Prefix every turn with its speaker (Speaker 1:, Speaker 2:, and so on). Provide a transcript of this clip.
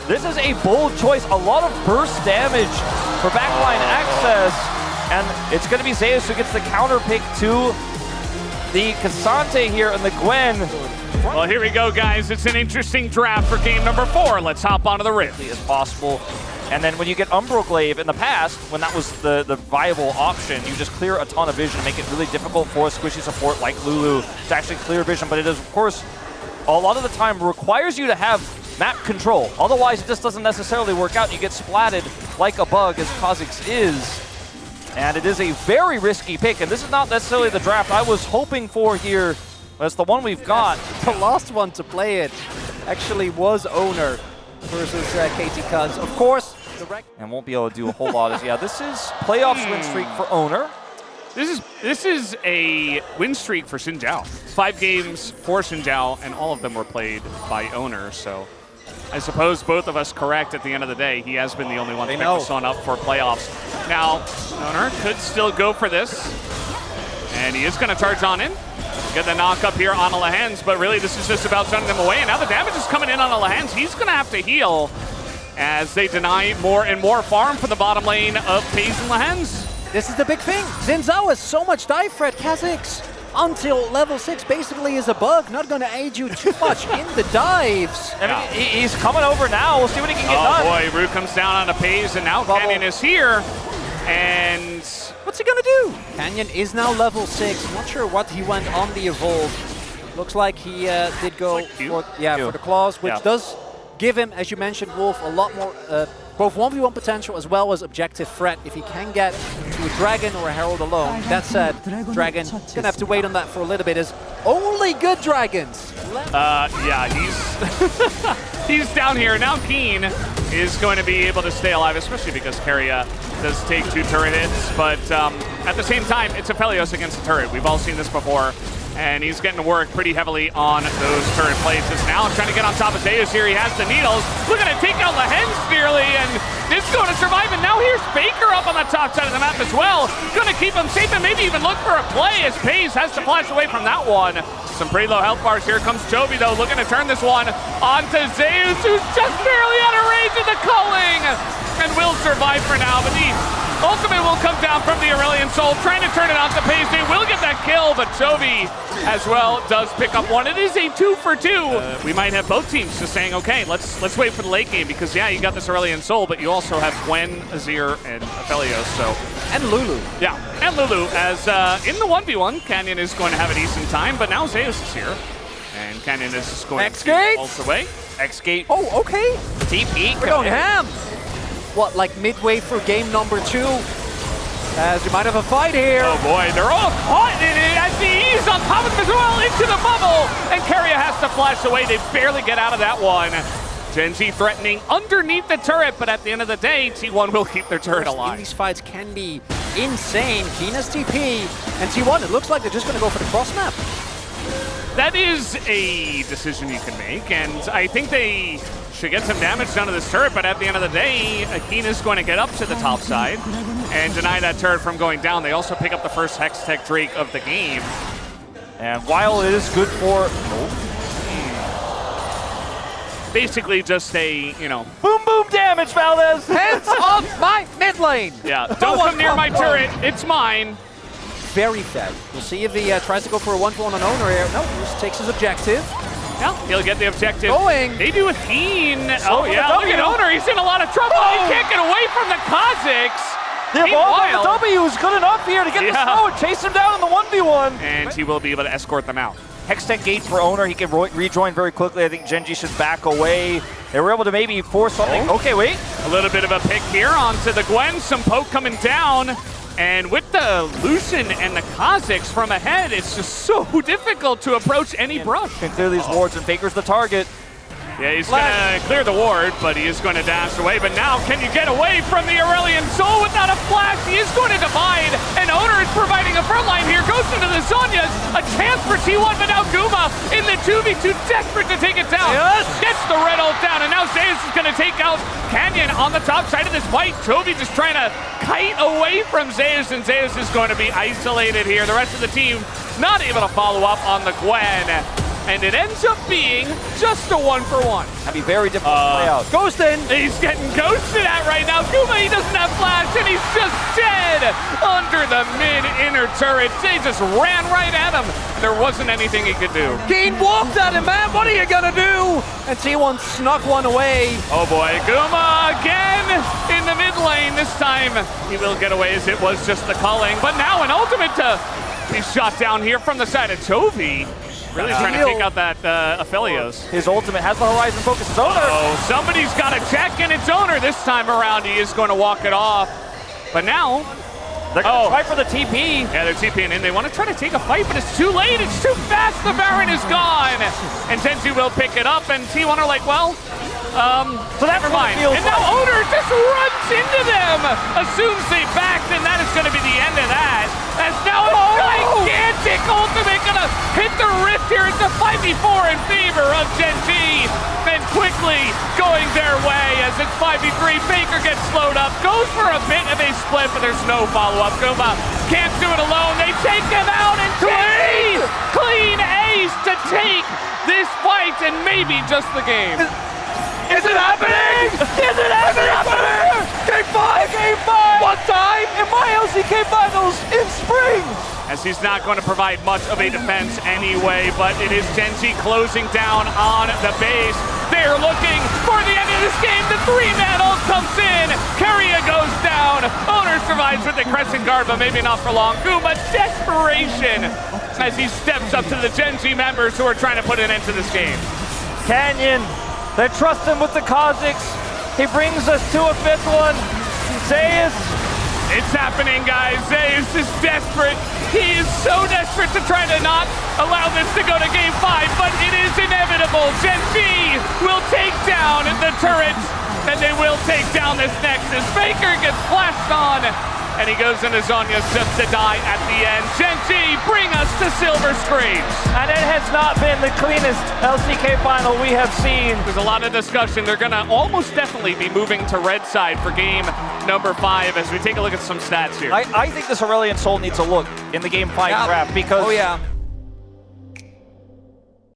Speaker 1: This is a bold choice. A lot of burst damage for backline access. And it's going to be Zeus who gets the counter pick to the Cassante here and the Gwen.
Speaker 2: Well, here we go, guys. It's an interesting draft for game number 4. Let's hop onto the Rift.
Speaker 1: As possible. And then when you get Umbroglaive in the past, when that was the viable option, you just clear a ton of vision and make it really difficult for a squishy support like Lulu to actually clear vision. But it is, of course, a lot of the time requires you to have map control. Otherwise, it just doesn't necessarily work out. You get splatted like a bug, as Kha'Zix is. And it is a very risky pick. And this is not necessarily the draft I was hoping for here. But it's the one we've got.
Speaker 3: The last one to play it actually was Owner versus KT Cuz. Of course,
Speaker 1: and won't be able to do a whole lot. Yeah, this is playoffs win streak for Owner.
Speaker 2: This is a win streak for Xin Zhao. 5 games for Xin Zhao, and all of them were played by Owner. So I suppose both of us correct at the end of the day. He has been the only one to pick this one up for playoffs. Now, Owner could still go for this, and he is going to charge on in. Get the knock up here on Alahans, but really this is just about sending them away. And now the damage is coming in on Alahans. He's going to have to heal as they deny more and more farm for the bottom lane of FaZe and Lahans.
Speaker 3: This is the big thing. Xin Zhao has so much dive threat. Kha'Zix until level 6 basically is a bug. Not going to aid you too much in the dives.
Speaker 1: I mean, he's coming over now. We'll see what he can get done.
Speaker 2: Oh boy, Rue comes down on a FaZe, and now Canyon is here. And
Speaker 3: what's he gonna do? Canyon is now level 6. Not sure what he went on the evolve. Looks like he did go for the claws, which does give him, as you mentioned, Wolf, a lot more both 1v1 potential as well as objective threat if he can get to a Dragon or a Herald alone. That said, Dragon gonna have to wait on that for a little bit. As only good Dragons.
Speaker 2: Yeah, he's down here now. Keen is going to be able to stay alive, especially because Keria does take 2 turret hits, but at the same time, it's Aphelios against a turret. We've all seen this before, and he's getting to work pretty heavily on those turret plays. It's now trying to get on top of Zeus here. He has the needles. Looking to take out Lahens nearly, and it's going to survive. And now here's Faker up on the top side of the map as well. Going to keep him safe and maybe even look for a play as FaZe has to flash away from that one. Some pretty low health bars. Here comes Chovy, though, looking to turn this one onto Zeus, who's just barely out of range of the culling, and will survive for now. But the ultimate will come down from the Aurelion Soul, trying to turn it onto FaZe. They will get that kill, but Chovy as well does pick up one. It is a 2 for 2. We might have both teams just saying, okay, let's wait for the late game, because yeah, you got this Aurelion Soul, but you also have Gwen, Azir, and Aphelios. So
Speaker 3: and Lulu.
Speaker 2: Yeah, and Lulu, as in the 1v1, Canyon is going to have a decent time, but now Zeus is here. And Canyon is going to ult away.
Speaker 1: X-Gate.
Speaker 3: Oh, okay.
Speaker 1: TP.
Speaker 3: We're going ham. What, like midway through game number 2? As we might have a fight here.
Speaker 2: Oh boy, they're all caught in it as he's on top of them as well into the bubble. And Keria has to flash away. They barely get out of that one. Gen Z threatening underneath the turret, but at the end of the day, T1 will keep their turret alive.
Speaker 3: These fights can be insane. Keena's TP and T1, it looks like they're just going to go for the cross map.
Speaker 2: That is a decision you can make, and I think they should get some damage done to this turret, but at the end of the day, Akina is going to get up to the top side and deny that turret from going down. They also pick up the first Hex Tech Drake of the game.
Speaker 1: And while it is good for...
Speaker 2: basically just a,
Speaker 1: boom, boom damage, Valdez!
Speaker 3: Hands off my mid lane!
Speaker 2: Yeah, don't come near my turret, it's mine.
Speaker 3: Very fed. We'll see if he tries to go for a 1-for-1 on Owner here. No, just takes his objective.
Speaker 2: Yeah, he'll get the objective.
Speaker 3: Going.
Speaker 2: They do a Keen. Oh yeah, look at Owner, he's in a lot of trouble. Oh. He can't get away from the Kha'Zix.
Speaker 1: The evolve on the W is good enough here to get the slow and chase him down in the 1v1.
Speaker 2: And he will be able to escort them out.
Speaker 1: Hextech gates for Owner. He can rejoin very quickly. I think Genji should back away. They were able to maybe force something. Oh. Okay, wait.
Speaker 2: A little bit of a pick here onto the Gwen. Some poke coming down. And with the Lucian and the Kha'Zix from ahead, it's just so difficult to approach any brush.
Speaker 1: Can clear these wards, and Faker's the target.
Speaker 2: Yeah, he's going to clear the ward, but he is going to dash away. But now, can you get away from the Aurelion Soul without a flash? He is going to divide, and Owner is providing a front line here. Goes into the Zhonya's, a chance for T1, but now Guma in the 2v2, desperate to take it down. Yes. Gets the red ult down, and now Zeus is going to take out Canyon on the top side of this fight. Chovy just trying to kite away from Zeus, and Zeus is going to be isolated here. The rest of the team not able to follow up on the Gwen. and it ends up being just a 1-for-1.
Speaker 1: That'd be very difficult to play out.
Speaker 3: Ghostin!
Speaker 2: He's getting ghosted at right now. Kuma, he doesn't have flash, and he's just dead under the mid-inner turret. They just ran right at him. There wasn't anything he could do.
Speaker 3: Keen walked at him, man. What are you gonna do? And T1 snuck one away.
Speaker 2: Oh boy, Kuma again in the mid lane. This time he will get away as it was just the culling. But now an ultimate to be shot down here from the side of Chovy. Really trying to take out that Aphelios.
Speaker 1: His ultimate has the Horizon focus. His owner.
Speaker 2: Oh, somebody's got to check, and it's owner this time around. He is going to walk it off. But now,
Speaker 1: they're going to try for the TP.
Speaker 2: Yeah, they're TPing in. They want to try to take a fight, but it's too late. It's too fast. The Baron is gone. And Genji will pick it up, and T1 are like, well, so never mind. And now Owner just runs into them, assumes they backed, and that is going to be the end of that. As now a gigantic ultimate going to hit the rift here. It's a 5v4 in favor of Genji. And quickly going their way as it's 5v3. Faker gets slowed up, goes for a bit of a split, but there's no follow-up. Kuma can't do it alone. They take him out, and Genji clean ace to take this fight and maybe just the game.
Speaker 3: Is it happening? Is it happening? Game 5! Game 5! One time in my LCK finals in spring!
Speaker 2: As he's not going to provide much of a defense anyway, but it is Genji closing down on the base. They're looking for the end of this game. The 3-man ult comes in. Keria goes down. Owner survives with the Crescent Guard, but maybe not for long. Kuma, desperation as he steps up to the Genji members who are trying to put an end to this game.
Speaker 1: Canyon, they trust him with the Kha'Zix. He brings us to a 5th one. Zeus.
Speaker 2: It's happening, guys. Zeus is desperate. He is so desperate to try to not allow this to go to game 5, but it is inevitable. Genji will take down the turrets, and they will take down this Nexus. Faker gets flashed on, and he goes into Zhonya's just to die at the end. Genji, bring us to silver screens.
Speaker 1: And it has not been the cleanest LCK final we have seen.
Speaker 2: There's a lot of discussion. They're going to almost definitely be moving to red side for game number 5 as we take a look at some stats here.
Speaker 1: I think this Aurelion Soul needs a look in the game 5 draft because